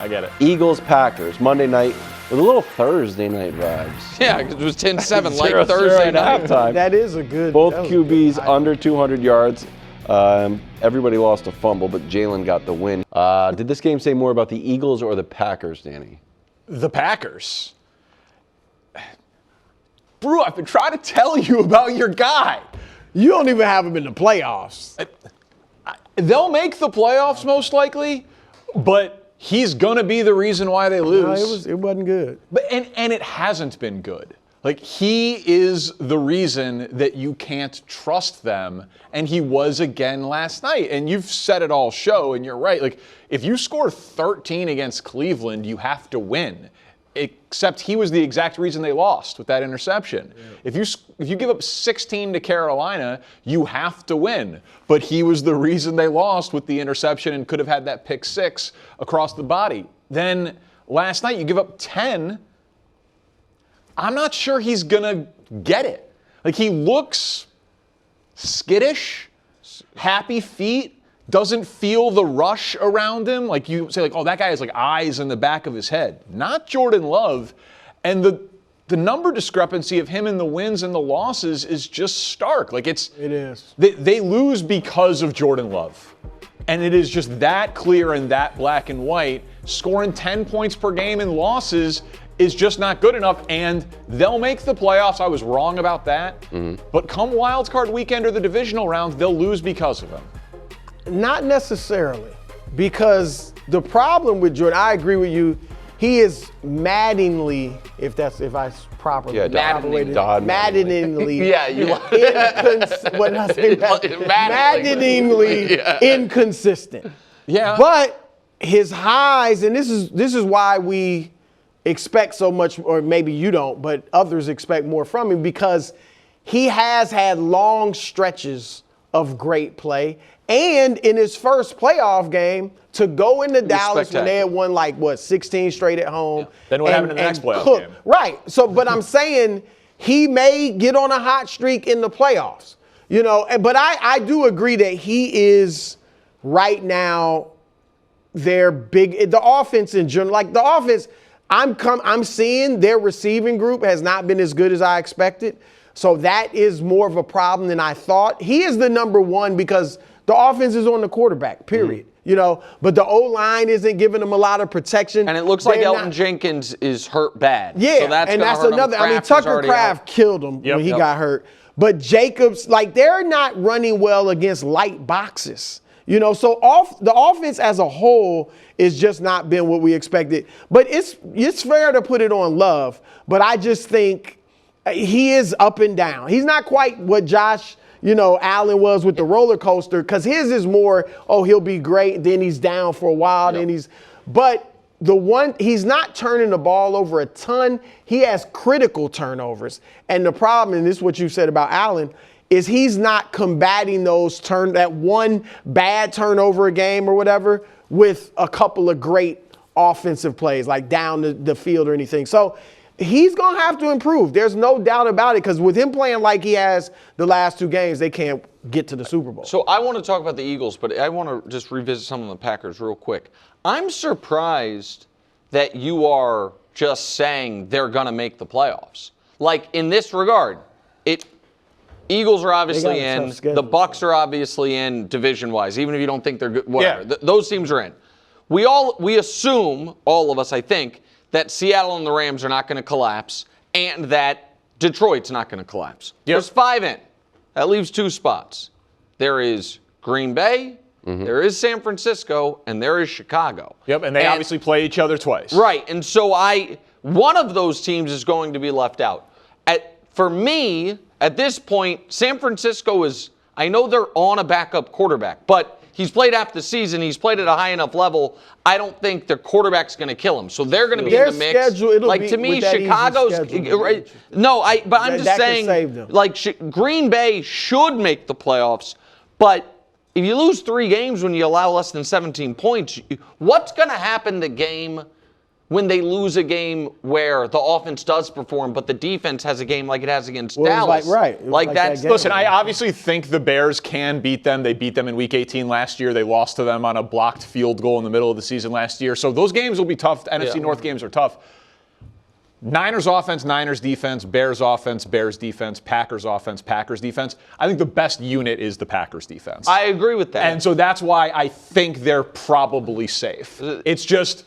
I get it. Eagles-Packers, Monday night, with a little Thursday night vibes. Yeah, because it was 10-7 like 0-0 Thursday at night. halftime. That is a good. Both that was a QBs good under 200 yards. Everybody lost a fumble, but Jalen got the win. Did this game say more about the Eagles or the Packers, Danny? The Packers. Brew, I've been trying to tell you about your guy. You don't even have him in the playoffs. They'll make the playoffs most likely, but he's gonna be the reason why they lose. No, it wasn't good. But and it hasn't been good. Like, he is the reason that you can't trust them, and he was again last night. And you've said it all show, and you're right. Like, if you score 13 against Cleveland, you have to win. Except he was the exact reason they lost with that interception. Yeah. If you give up 16 to Carolina, you have to win. But he was the reason they lost with the interception and could have had that pick six across the body. Then last night you give up 10. I'm not sure he's gonna get it. Like, he looks skittish, happy feet, doesn't feel the rush around him. Like, you say, like, oh, that guy has like eyes in the back of his head. Not Jordan Love. And the number discrepancy of him in the wins and the losses is just stark. Like, it is. They lose because of Jordan Love. And it is just that clear and that black and white. Scoring 10 points per game in losses is just not good enough, and they'll make the playoffs. I was wrong about that. Mm-hmm. But come wild card weekend or the divisional round, they'll lose because of him. Not necessarily, because the problem with Jordan, I agree with you, he is maddeningly, if I properly maddeningly. Yeah, you what did I say? Maddeningly inconsistent. Yeah. But his highs, and this is why we expect so much, or maybe you don't, but others expect more from him, because he has had long stretches of great play. And in his first playoff game, to go into Dallas when they had won 16 straight at home. Yeah. Then what happened in the next playoff game? Right. So, but I'm saying he may get on a hot streak in the playoffs. You know, but I do agree that he is right now their the offense in general. Like, the offense, I'm seeing their receiving group has not been as good as I expected. So that is more of a problem than I thought. He is the number one because the offense is on the quarterback, period. Mm-hmm. You know, but the O-line isn't giving them a lot of protection. And it looks like Elton Jenkins is hurt bad. Yeah, so that's another. I mean, Tucker Kraft killed him when he got hurt. But Jacobs, they're not running well against light boxes. You know, so the offense as a whole is just not been what we expected. But it's fair to put it on Love. But I just think he is up and down. He's not quite what Josh Allen was with the roller coaster, because his is more, he'll be great, then he's down for a while, then but he's not turning the ball over a ton. He has critical turnovers. And the problem, and this is what you said about Allen, is he's not combating that one bad turnover a game or whatever with a couple of great offensive plays, like down the field or anything. So he's going to have to improve. There's no doubt about it, because with him playing like he has the last two games, they can't get to the Super Bowl. So I want to talk about the Eagles, but I want to just revisit some of the Packers real quick. I'm surprised that you are just saying they're going to make the playoffs. Like, in this regard, Eagles are obviously in, the Bucs are obviously in division-wise, even if you don't think they're good, whatever. Yeah. Those teams are in. We assume, all of us, I think, that Seattle and the Rams are not going to collapse, and that Detroit's not going to collapse. Yep. There's 5 in. That leaves 2 spots. There is Green Bay, there is San Francisco, and there is Chicago. Yep, and they obviously play each other twice. Right, and so one of those teams is going to be left out. For me, at this point, San Francisco I know they're on a backup quarterback, but he's played half the season. He's played at a high enough level. I don't think their quarterback's going to kill him. So they're going to be in the mix. To me, Chicago's but I'm just saying, Green Bay should make the playoffs. But if you lose 3 games when you allow less than 17 points, what's going to happen the game when they lose a game where the offense does perform, but the defense has a game like it has against Dallas. Like that's that game. Listen, I obviously think the Bears can beat them. They beat them in Week 18 last year. They lost to them on a blocked field goal in the middle of the season last year. So those games will be tough. NFC North games are tough. Niners offense, Niners defense, Bears offense, Bears defense, Packers offense, Packers defense. I think the best unit is the Packers defense. I agree with that. And so that's why I think they're probably safe. It's just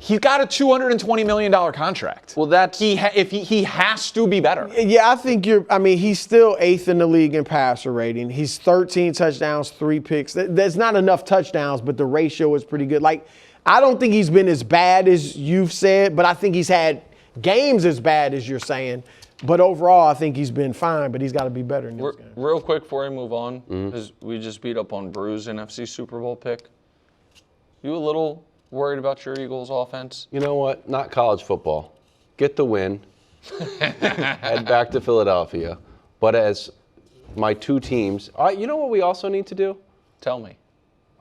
he's got a $220 million contract. Well, that's he has to be better. Yeah, I think he's still 8th in the league in passer rating. He's 13 touchdowns, 3 picks. There's not enough touchdowns, but the ratio is pretty good. Like, I don't think he's been as bad as you've said, but I think he's had games as bad as you're saying. But overall, I think he's been fine, but he's got to be better in this game. Real quick before we move on, because we just beat up on Brew's NFC Super Bowl pick. You a little worried about your Eagles offense? You know what? Not college football. Get the win. Head back to Philadelphia. But as my 2 teams, you know what we also need to do? Tell me.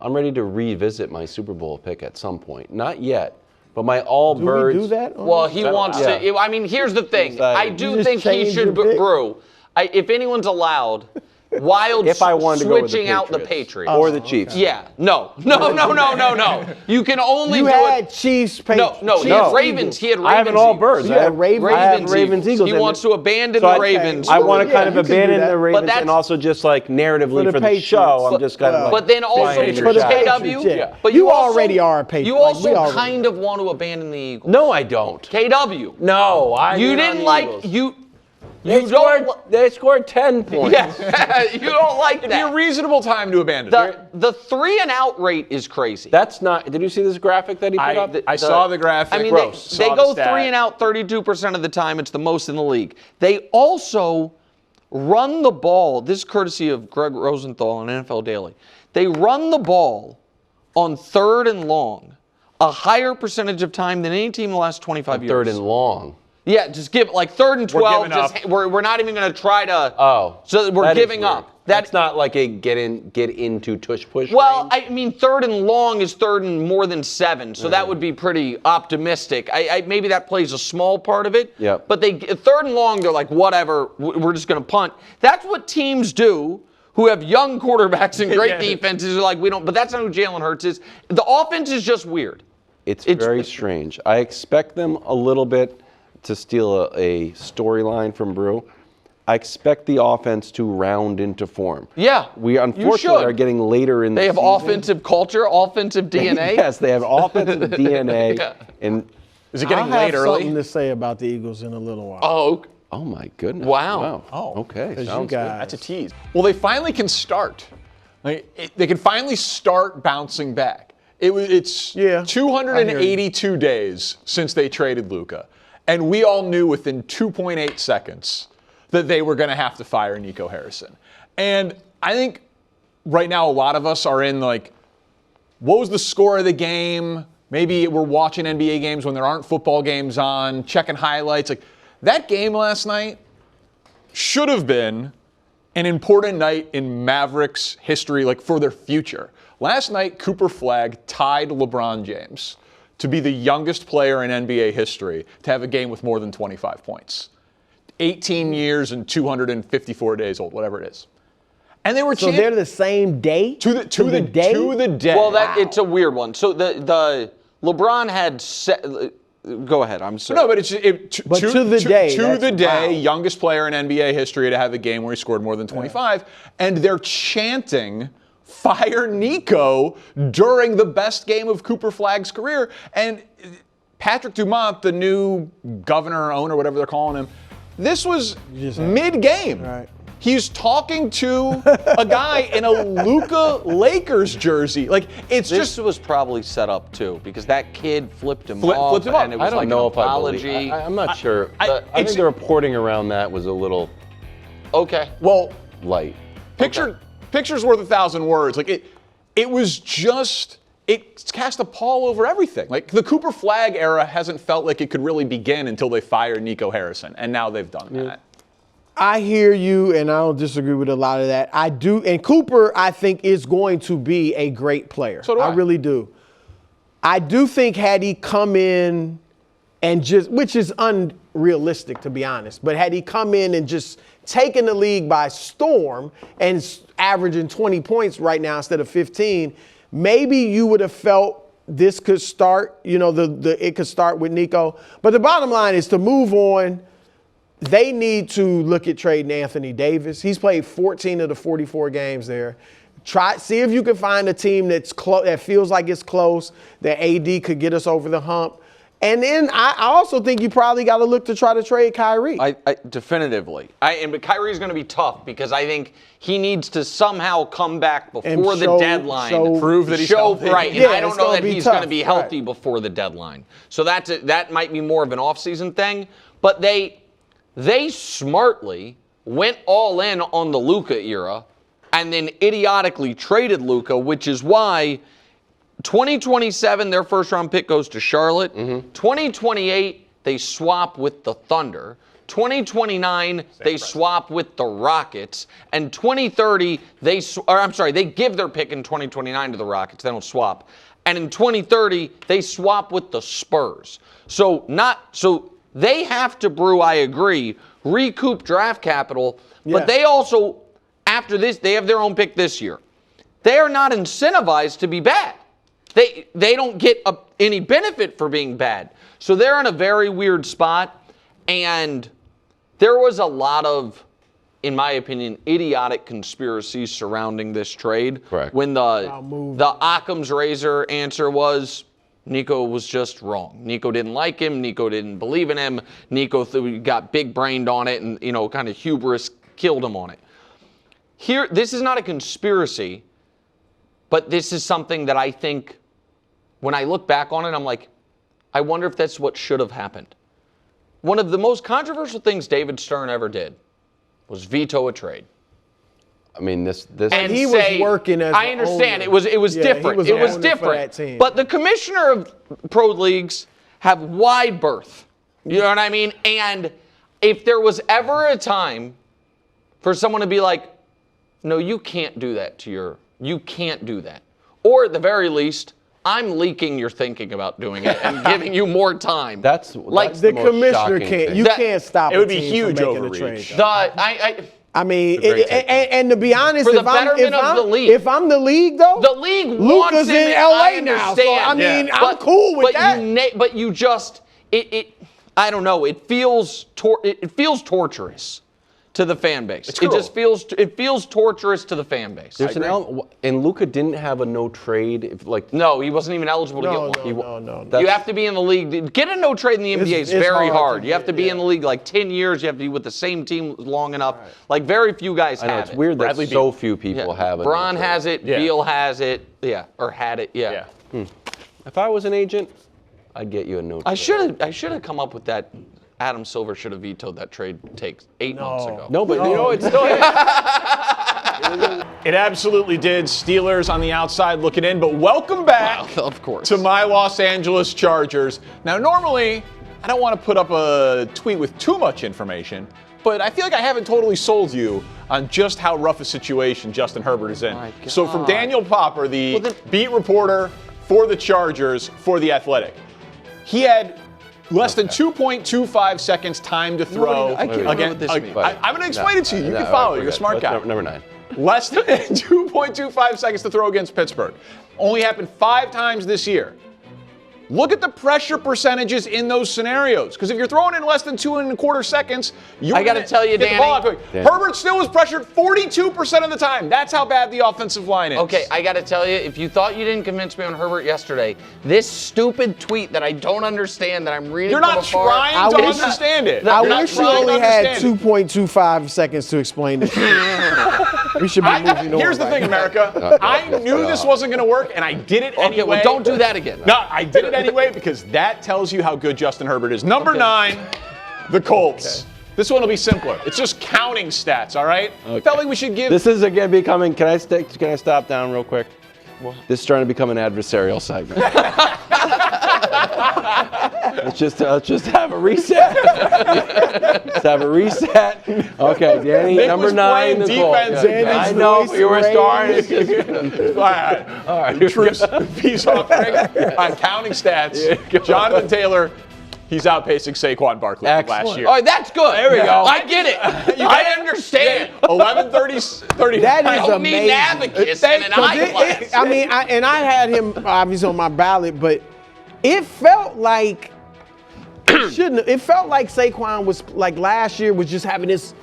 I'm ready to revisit my Super Bowl pick at some point. Not yet. But my all-birds. Do we do that? Well, he wants to. I mean, here's the thing. I do think he should brew. If anyone's allowed, wild if I wanted to go with the switching out the Patriots. Or the Chiefs. Yeah. No. You can only You do had it. Chiefs, Patriots. No, he had Ravens. He had Ravens. I have an all-birds. You had Ravens. I have Ravens, Eagles. He wants to abandon So the Ravens. I want to kind of you can do abandon that. the Ravens that's- and also just like narratively For the for the Patriots. show. I'm just kind of like But then also flying for your the shot. KW. Yeah. But You also, already are a Patriot. You Like, also we already- kind of want to abandon the Eagles. No, I don't. KW. No, You didn't like you. You They scored 10 points. Yeah, you don't like It'd be a that. reasonable time to abandon it. The 3-and-out rate is crazy. That's not. Did you see this graphic that he put up? I saw the graphic. I mean, Gross. they Saw go the stat. 3-and-out 32% of the time. It's the most in the league. They also run the ball. This is courtesy of Greg Rosenthal on NFL Daily. They run the ball on 3rd and long a higher percentage of time than any team in the last 25 years. 3rd and long. Yeah, just give like 3rd and 12. giving up. We're not even going to try to. Oh. So we're that is giving weird. up. That's not like a get into tush push. Well, range. I mean, 3rd and long is 3rd and more than 7, so that would be pretty optimistic. Maybe that plays a small part of it. Yep. But 3rd and long, they're like, whatever, we're just going to punt. That's what teams do who have young quarterbacks and great defenses. Are like, we don't. But that's not who Jalen Hurts is. The offense is just weird. It's very strange. I expect them a little bit to steal a storyline from Brew. I expect the offense to round into form. Yeah, We you unfortunately should. are getting later in the They have season. offensive culture, offensive DNA. Yes, they have offensive DNA. Yeah. And Is it getting I'll late have early? something to say about the Eagles in a little while. Oh, my goodness. Wow. Oh. Okay. you Sounds guys- good. That's a tease. Well, they finally can start. They can finally start bouncing back. It's 282 days since they traded Luka. And we all knew within 2.8 seconds that they were going to have to fire Nico Harrison. And I think right now a lot of us are in like, what was the score of the game? Maybe we're watching NBA games when there aren't football games on, checking highlights. Like that game last night should have been an important night in Mavericks history, like for their future. Last night, Cooper Flagg tied LeBron James to be the youngest player in NBA history to have a game with more than 25 points. 18 years and 254 days old, whatever it is. And they were So they're the same day? to the day. To the day. Well, it's a weird one. So the LeBron had. Go ahead. I'm sorry. No, but it's to the day. To the day, Wow. youngest player in NBA history to have a game where he scored more than 25, and they're chanting "Fire Nico" during the best game of Cooper Flagg's career. And Patrick Dumont, the new governor, owner, whatever they're calling him, this was mid-game. Right. He's talking to a guy in a Luka Lakers jersey. Like it's This just was probably set up too, because that kid flipped him Flipped off, him up. and it was I don't like know an if I apology. believe. I'm not sure. I think the reporting around that was a little Okay. well. light. Picture's worth 1,000 words. Like it was just it's cast a pall over everything. Like the Cooper Flagg era hasn't felt like it could really begin until they fired Nico Harrison, and now they've done that. I hear you, and I don't disagree with a lot of that. I do, and Cooper, I think, is going to be a great player. So do I. really do. I do think had he come in and just, which is unrealistic to be honest, but had he come in and just taken the league by storm and averaging 20 points right now instead of 15, maybe you would have felt this could start, it could start with Nico. But the bottom line is to move on, they need to look at trading Anthony Davis. He's played 14 of the 44 games there. See if you can find a team that's close, that feels like it's close, that AD could get us over the hump. And then I also think you probably got to look to try to trade Kyrie. Definitively. But Kyrie's going to be tough because I think he needs to somehow come back before the deadline. To prove that he's healthy. Right. And I don't know that he's going to be healthy before the deadline. So that might be more of an offseason thing. But they smartly went all in on the Luka era and then idiotically traded Luka, which is why 2027, their first-round pick goes to Charlotte. 2028, they swap with the Thunder. 2029, they swap with the Rockets. And 2030, they give their pick in 2029 to the Rockets. They don't swap. And in 2030, they swap with the Spurs. So they have to, Brew, I agree, recoup draft capital. But they also, after this, they have their own pick this year. They are not incentivized to be bad. They don't get any benefit for being bad. So they're in a very weird spot. And there was a lot of, in my opinion, idiotic conspiracies surrounding this trade. Correct. When the Occam's razor answer was Nico was just wrong. Nico didn't like him. Nico didn't believe in him. Nico got big-brained on it and, kind of hubris killed him on it. Here, this is not a conspiracy, but this is something that I think, when I look back on it, I'm like, I wonder if that's what should have happened. One of the most controversial things David Stern ever did was veto a trade. I mean, this and he was working as I understand. owner. It was different. It was different. But the commissioner of pro leagues have wide berth. You know what I mean? And if there was ever a time for someone to be like, no, you can't do that you can't do that. Or at the very least, I'm leaking your thinking about doing it and giving you more time. That's the commissioner can't. You can't stop. It would be huge overreach. I mean, and to be honest, for the betterment of the league. If I'm the league, though, the league Luka's wants him in LA now. So I mean, I'm cool with that. But you just I don't know. It feels torturous to the fan base. It just feels torturous to the fan base. There's and Luka didn't have a no trade. No, he wasn't even eligible to get one. No. You have to be in the league. Get a no trade in the NBA is very hard. You have to be in the league like 10 years. You have to be with the same team long enough. Right. Like very few guys have it. It's weird that so few people have it. Bron has it. Beal has it. Or had it. Yeah. If I was an agent, I'd get you a no trade. I should have come up with that. Adam Silver should have vetoed that trade 8 months ago. No, but it's still It absolutely did. Steelers on the outside looking in, but welcome back of course, to my Los Angeles Chargers. Now, normally, I don't want to put up a tweet with too much information, but I feel like I haven't totally sold you on just how rough a situation Justin Herbert is in. So from Daniel Popper, the beat reporter for the Chargers for The Athletic, he had less than 2.25 seconds time to throw. I can't remember what this means. I'm going to explain it to you. You can follow. You're a smart guy. Number 9. Less than 2.25 seconds to throw against Pittsburgh. Only happened 5 times this year. Look at the pressure percentages in those scenarios. Because if you're throwing in less than 2.25 seconds, I got to tell you, Danny, Herbert still was pressured 42% of the time. That's how bad the offensive line is. Okay, I got to tell you, if you thought you didn't convince me on Herbert yesterday, this stupid tweet that I don't understand that I'm reading You're not trying to understand it. I wish you only had 2.25 seconds to explain it. We should be moving on. Here's the thing, America. I knew this wasn't going to work, and I did it anyway. Okay, well, don't do that again. No, I did it anyway because that tells you how good Justin Herbert is. Number 9, the Colts. Okay. This one will be simpler. It's just counting stats, all right? Okay. Felt like we should give. This is again becoming. Can I stop down real quick? What? This is trying to become an adversarial segment. Let's just have a reset. Let's have a reset. Okay, Danny, Nick number was 9. playing Nicole. defense. I know you were starting. All right. Truce. Peace off, Greg. Counting stats. Jonathan Taylor. He's outpacing Saquon Barkley last year. All right, that's good. There we go. I get it. I understand. 11-30. That I is don't need an amazing. abacus and an eyeglass. I had him obviously on my ballot, but it felt like it felt like Saquon was like last year was just having this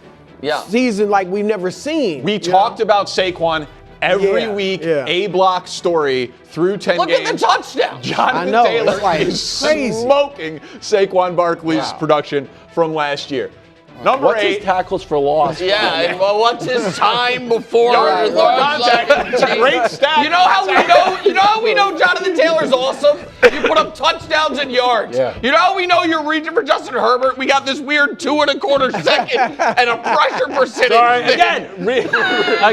season like we've never seen. We talked about Saquon every week, A block story through 10 Look games. at the touchdown. Jonathan Taylor is crazy. smoking Saquon Barkley's production from last year. Number What's 8. his tackles for loss? Yeah, and well, what's his time before Yards before large contact. Great stat. You know how we know Jonathan Taylor's awesome? You put up touchdowns and yards. Yeah. You know how we know you're reaching for Justin Herbert? We got this weird 2.25 second and a pressure percentage. Sorry, Again,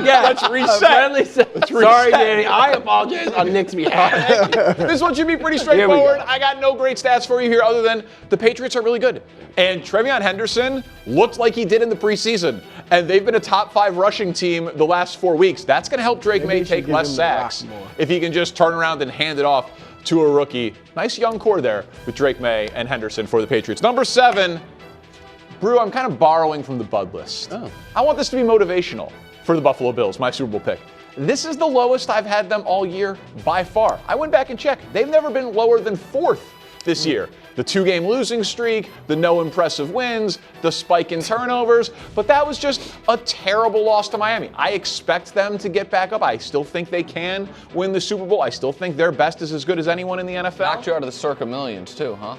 let's reset. Sorry, Danny. I apologize on Nick's behalf. This one should be pretty straightforward. I got no great stats for you here other than the Patriots are really good. And Trevion Henderson looked like he did in the preseason. And they've been a top 5 rushing team the last 4 weeks. That's going to help Drake May take less sacks if he can just turn around and hand it off to a rookie. Nice young core there with Drake May and Henderson for the Patriots. Number 7, Brew, I'm kind of borrowing from the Bud list. Oh. I want this to be motivational for the Buffalo Bills, my Super Bowl pick. This is the lowest I've had them all year by far. I went back and checked. They've never been lower than 4th this year. The 2-game losing streak, the no impressive wins, the spike in turnovers, but that was just a terrible loss to Miami. I expect them to get back up. I still think they can win the Super Bowl. I still think their best is as good as anyone in the NFL. Knocked you out of the circa millions too, huh?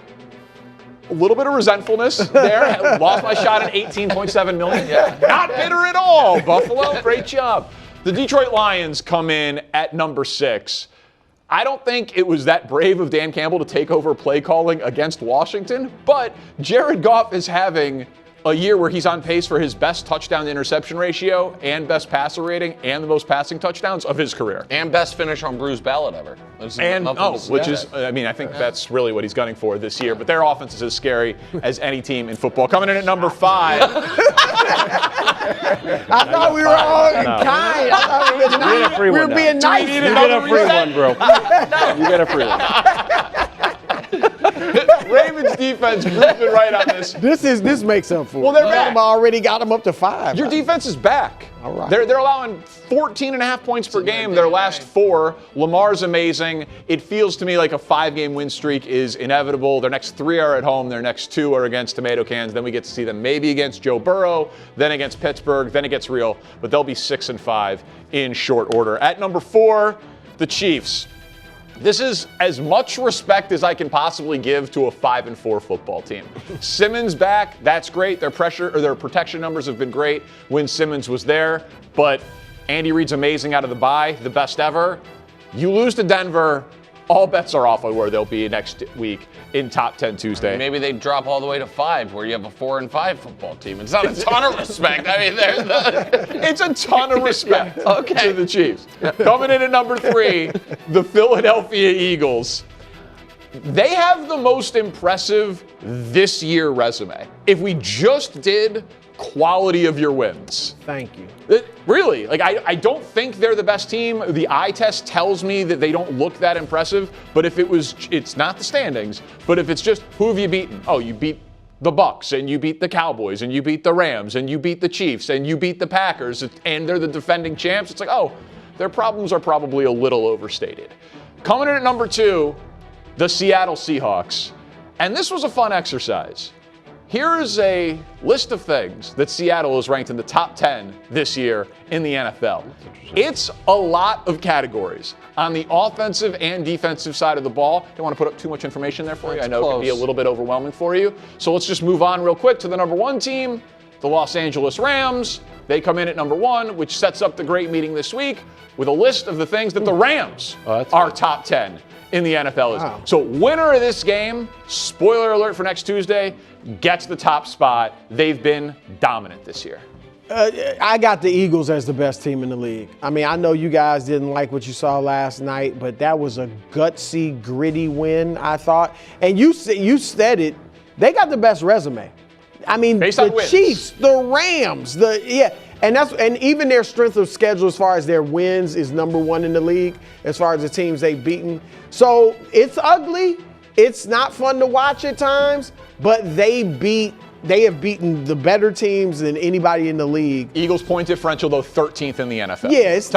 A little bit of resentfulness there. Lost my shot at $18.7 million. Yeah. Not bitter at all, Buffalo. Great job. The Detroit Lions come in at number 6. I don't think it was that brave of Dan Campbell to take over play calling against Washington, but Jared Goff is having a year where he's on pace for his best touchdown to interception ratio and best passer rating and the most passing touchdowns of his career. And best finish on Bruce ballot ever. I think that's really what he's gunning for this year. But their offense is as scary as any team in football. Coming in at number 5. I thought we were all kind. I thought we were being nice. You get a free one, bro. You get a free one. Ravens defense moving right on this. This makes up for it. Well, they're back. Already got them up to 5. Your defense is back. All right. They're allowing 14.5 points per game their last 4. Lamar's amazing. It feels to me like a 5-game win streak is inevitable. Their next 3 are at home. Their next 2 are against tomato cans. Then we get to see them maybe against Joe Burrow, then against Pittsburgh, then it gets real. But they'll be 6-5 in short order. At number 4, the Chiefs. This is as much respect as I can possibly give to a 5-4 football team. Simmons back, that's great. Their protection numbers have been great when Simmons was there, but Andy Reid's amazing out of the bye, the best ever. You lose to Denver, all bets are off on where they'll be next week in Top 10 Tuesday. Maybe they drop all the way to 5, where you have a 4-5 football team. It's not a ton of respect. I mean, it's a ton of respect to the Chiefs. Coming in at number 3, the Philadelphia Eagles. They have the most impressive this year resume. If we just did quality of your wins. Thank you. Really, I don't think they're the best team. The eye test tells me that they don't look that impressive, but it's not the standings, but if it's just who have you beaten? Oh, you beat the Bucks, and you beat the Cowboys, and you beat the Rams, and you beat the Chiefs, and you beat the Packers, and they're the defending champs. It's like, oh, their problems are probably a little overstated. Coming in at number 2, the Seattle Seahawks. And this was a fun exercise. Here's a list of things that Seattle is ranked in the top 10 this year in the NFL. It's a lot of categories on the offensive and defensive side of the ball. Don't want to put up too much information there for you. I know it can be a little bit overwhelming for you. So let's just move on real quick to the number 1 team, the Los Angeles Rams. They come in at number 1, which sets up the great meeting this week with a list of the things that the Rams are top 10 in the NFL. Wow. So winner of this game, spoiler alert for next Tuesday, gets the top spot. They've been dominant this year. I got the Eagles as the best team in the league. I mean, I know you guys didn't like what you saw last night, but that was a gutsy, gritty win, I thought. And you said it. They got the best resume. I mean, the Chiefs, the Rams, and even their strength of schedule as far as their wins is number 1 in the league as far as the teams they've beaten. So it's ugly. It's not fun to watch at times, but they have beaten the better teams than anybody in the league. Eagles point differential, though, 13th in the NFL. Yeah, it's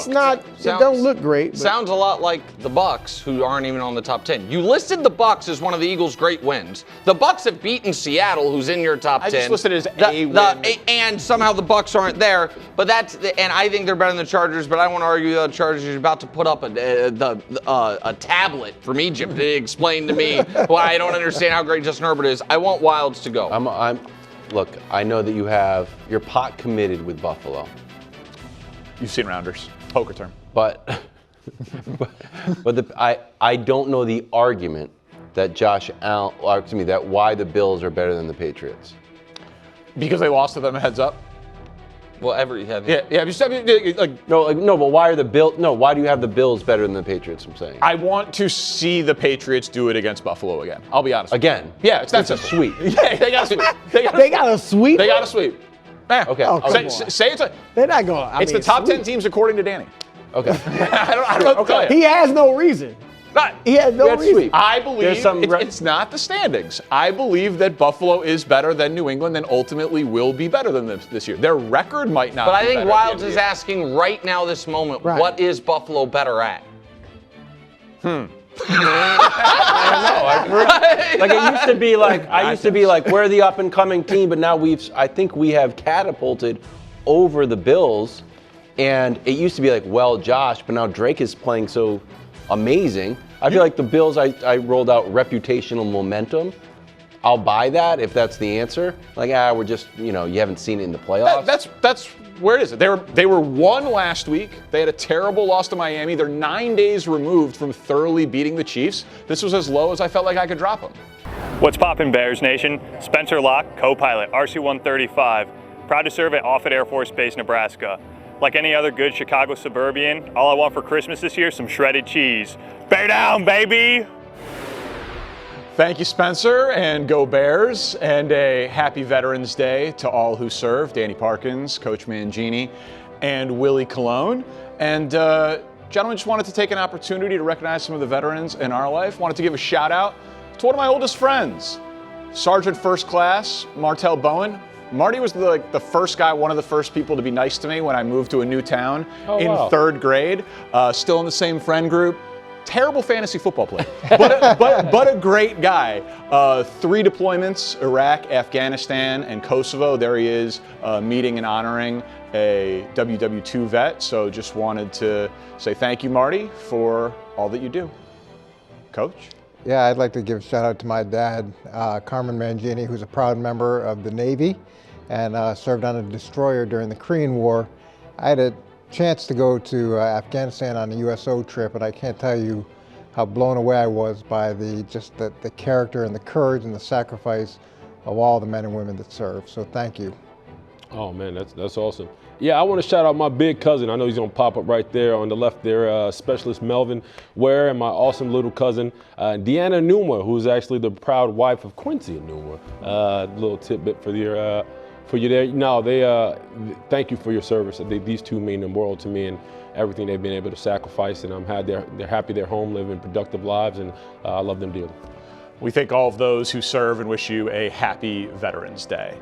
not. It don't look great. But. Sounds a lot like the Bucs, who aren't even on the top 10. You listed the Bucs as one of the Eagles' great wins. The Bucs have beaten Seattle, who's in your top 10. I just listed it as a win. And somehow the Bucs aren't there. But and I think they're better than the Chargers. But I want to argue the Chargers are about to put up a tablet from Egypt to explain to me why I don't understand how great Justin Herbert is. I want Wilds to go. Look, I know that you're pot committed with Buffalo. You've seen rounders, poker term. But I don't know the argument that that why the Bills are better than the Patriots. Because they lost to them heads up. Well, but why are the Bills? No, why do you have the Bills better than the Patriots? I'm saying. I want to see the Patriots do it against Buffalo again. I'll be honest. Again? Yeah, it's a sweep. Yeah, they got a sweep. They got a sweep. They got a sweep. Okay. Say it's a. They're not going. It's the top 10 teams according to Danny. Okay. I don't. He has no reason. He had no reason. Sweep. I believe it's not the standings. I believe that Buffalo is better than New England and ultimately will be better than them this year. Their record might not be better. But I think Wilds is asking right now, this moment, what is Buffalo better at? I don't know. Like it used to be like we're the up and coming team, but now I think we have catapulted over the Bills, and it used to be like, well, Josh, but now Drake is playing so amazing. I feel like the Bills, I rolled out reputational momentum. I'll buy that if that's the answer. Like, we're just, you haven't seen it in the playoffs. That's where it is. They were 1 last week. They had a terrible loss to Miami. They're 9 days removed from thoroughly beating the Chiefs. This was as low as I felt like I could drop them. What's poppin', Bears Nation? Spencer Locke, co-pilot, RC-135. Proud to serve at Offutt Air Force Base, Nebraska. Like any other good Chicago suburban, all I want for Christmas this year is some shredded cheese. Bear down, baby! Thank you, Spencer, and go Bears, and a happy Veterans Day to all who served, Danny Parkins, Coach Mangini, and Willie Colon. And gentlemen, just wanted to take an opportunity to recognize some of the veterans in our life. Wanted to give a shout out to one of my oldest friends, Sergeant First Class Martell Bowen. Marty was the first guy, one of the first people to be nice to me when I moved to a new town in 3rd grade. Still in the same friend group. Terrible fantasy football player, but a great guy. 3 deployments, Iraq, Afghanistan, and Kosovo. There he is, meeting and honoring a WW2 vet. So just wanted to say thank you, Marty, for all that you do. Coach? Yeah, I'd like to give a shout out to my dad, Carmen Mangini, who's a proud member of the Navy and served on a destroyer during the Korean War. I had a chance to go to Afghanistan on a USO trip, and I can't tell you how blown away I was by the character and the courage and the sacrifice of all the men and women that serve. So thank you. Oh man, that's awesome. Yeah, I want to shout out my big cousin. I know he's gonna pop up right there on the left there, Specialist Melvin Ware, and my awesome little cousin, Deanna Numa, who's actually the proud wife of Quincy Numa. Little tidbit for your for you there. No, thank you for your service. These two mean the world to me and everything they've been able to sacrifice, and they're happy they're home, living productive lives, and I love them dearly. We thank all of those who serve and wish you a happy Veterans Day.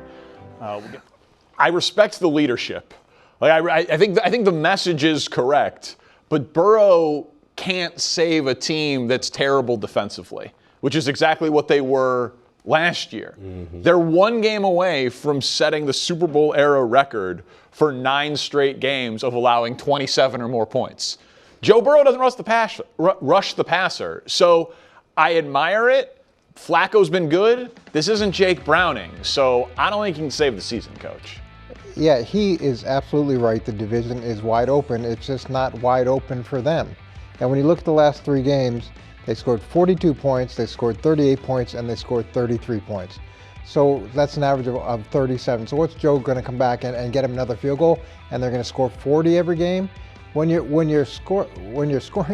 I respect the leadership. I think the message is correct, but Burrow can't save a team that's terrible defensively, which is exactly what they were last year. Mm-hmm. They're 1 game away from setting the Super Bowl era record for 9 straight games of allowing 27 or more points. Joe Burrow doesn't rush the passer, so I admire it. Flacco's been good. This isn't Jake Browning, so I don't think he can save the season, Coach. Yeah, he is absolutely right. The division is wide open. It's just not wide open for them. And when you look at the last 3 games, they scored 42 points, they scored 38 points, and they scored 33 points. So that's an average of 37. So what's Joe going to come back and get him another field goal, and they're going to score 40 every game? When you're scoring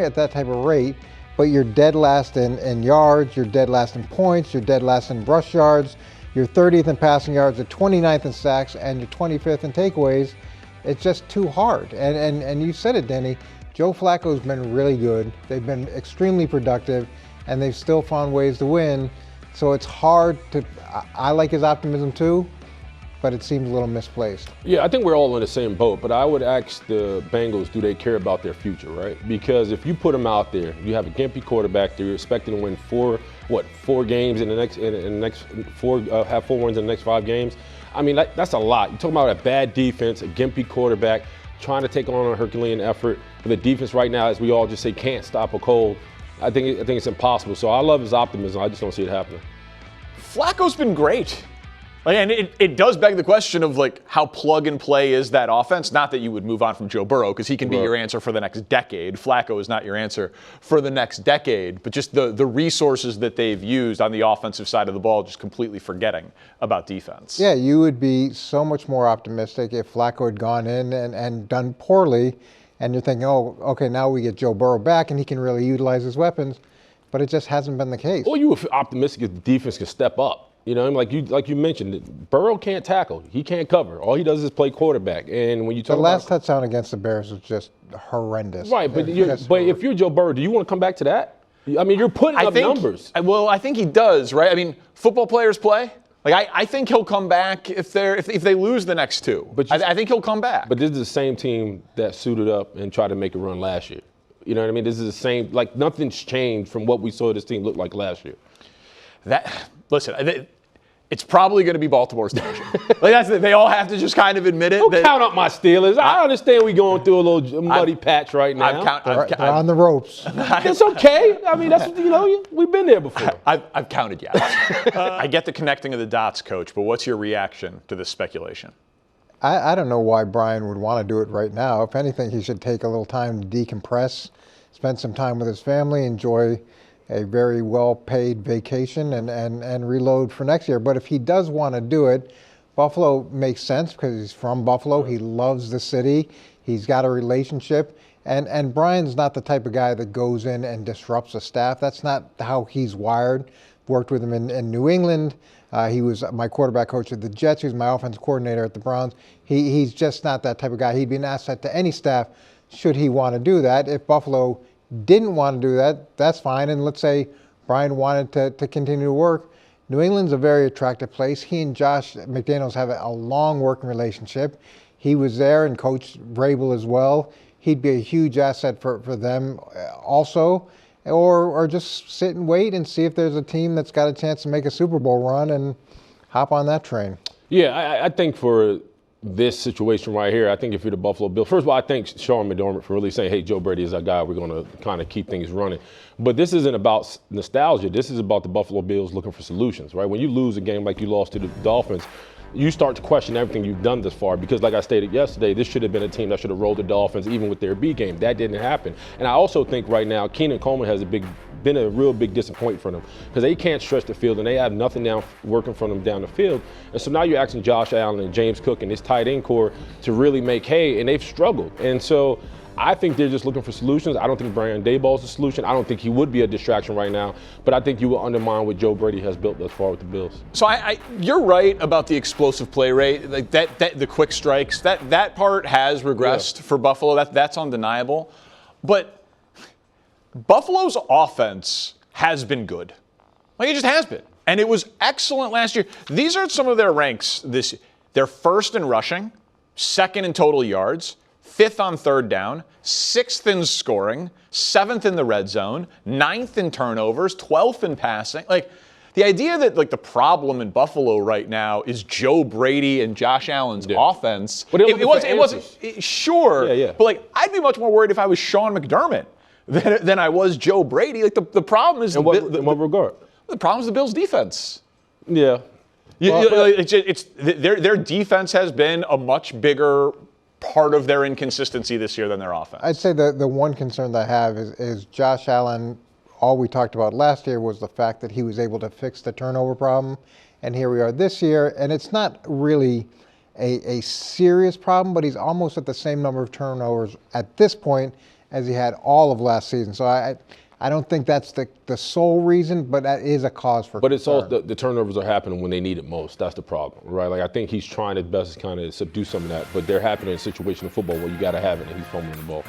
at that type of rate, but you're dead last in yards, you're dead last in points, you're dead last in rush yards, you're 30th in passing yards, you're 29th in sacks, and you're 25th in takeaways, it's just too hard. And you said it, Danny. Joe Flacco's been really good. They've been extremely productive, and they've still found ways to win. So it's hard to. I like his optimism too, but it seems a little misplaced. Yeah, I think we're all in the same boat, but I would ask the Bengals, do they care about their future, right? Because if you put them out there, you have a gimpy quarterback there, you're expecting to win four games in the next four, have 4 wins in the next 5 games. I mean, that's a lot. You're talking about a bad defense, a gimpy quarterback, trying to take on a Herculean effort. But the defense right now, as we all just say, can't stop a cold. I think it's impossible. So I love his optimism. I just don't see it happening. Flacco's been great. And it does beg the question of like how plug and play is that offense. Not that you would move on from Joe Burrow because he can be your answer for the next decade. Flacco is not your answer for the next decade, but just the resources that they've used on the offensive side of the ball, just completely forgetting about defense. Yeah, you would be so much more optimistic if Flacco had gone in and done poorly, and you're thinking, oh, okay, now we get Joe Burrow back and he can really utilize his weapons, but it just hasn't been the case. Or you were optimistic if the defense can step up. You know, like you mentioned, Burrow can't tackle. He can't cover. All he does is play quarterback. And when you talk the last touchdown against the Bears was just horrendous. Right, but if you're Joe Burrow, do you want to come back to that? I mean, you're putting up numbers. Well, I think he does, right? I mean, football players play. Like I think he'll come back if they lose the next 2. But I think he'll come back. But this is the same team that suited up and tried to make a run last year. You know what I mean? This is the same. Like nothing's changed from what we saw this team look like last year. Listen, it's probably going to be Baltimore's division. They all have to just kind of admit it. Don't count up my Steelers. I understand we're going through a little muddy patch right now. They're on the ropes. It's okay. I mean, that's we've been there before. I've counted yes. I get the connecting of the dots, Coach, but what's your reaction to this speculation? I don't know why Brian would want to do it right now. If anything, he should take a little time to decompress, spend some time with his family, enjoy a very well-paid vacation and reload for next year. But if he does want to do it, Buffalo makes sense because he's from Buffalo. He loves the city. He's got a relationship. And Brian's not the type of guy that goes in and disrupts a staff. That's not how he's wired. Worked with him in New England. He was my quarterback coach at the Jets. He was my offense coordinator at the Browns. He's just not that type of guy. He'd be an asset to any staff should he want to do that. If Buffalo didn't want to do that, that's fine. And let's say Brian wanted to continue to work. New England's a very attractive place. He and Josh McDaniels have a long working relationship. He was there and coached Vrabel as well. He'd be a huge asset for them also. Or just sit and wait and see if there's a team that's got a chance to make a Super Bowl run and hop on that train. Yeah, I think for this situation right here, I think if you're the Buffalo Bills, first of all, I thank Sean McDermott for really saying, hey, Joe Brady is our guy. We're going to kind of keep things running. But this isn't about nostalgia. This is about the Buffalo Bills looking for solutions, right? When you lose a game like you lost to the Dolphins, you start to question everything you've done this far because, like I stated yesterday, this should have been a team that should have rolled the Dolphins even with their B game. That didn't happen. And I also think right now Keenan Coleman has been a real big disappointment for them because they can't stretch the field and they have nothing now working for them down the field. And so now you're asking Josh Allen and James Cook and his tight end core to really make hay, and they've struggled. And so I think they're just looking for solutions. I don't think Brian Daboll is a solution. I don't think he would be a distraction right now, but I think you will undermine what Joe Brady has built thus far with the Bills. So you're right about the explosive play rate, like that the quick strikes. That part has regressed for Buffalo. That's undeniable. But Buffalo's offense has been good. Like it just has been. And it was excellent last year. These are some of their ranks this year. They're first in rushing, second in total yards, 5th on third down, 6th in scoring, 7th in the red zone, 9th in turnovers, 12th in passing. Like the idea that like the problem in Buffalo right now is Joe Brady and Josh Allen's offense. But it wasn't sure. Yeah. But like I'd be much more worried if I was Sean McDermott than I was Joe Brady. Like the problem is in what regard? The problem is the Bills' defense. Yeah. Their defense has been a much bigger part of their inconsistency this year than their offense. I'd say the one concern that I have is Josh Allen all we talked about last year was the fact that he was able to fix the turnover problem. And here we are this year, and it's not really a serious problem, but he's almost at the same number of turnovers at this point as he had all of last season. So I don't think that's the sole reason, but that is a cause for concern. But it's also the turnovers are happening when they need it most. That's the problem, right? Like I think he's trying his best to kind of subdue some of that, but they're happening in situational football where you got to have it, and he's fumbling the ball.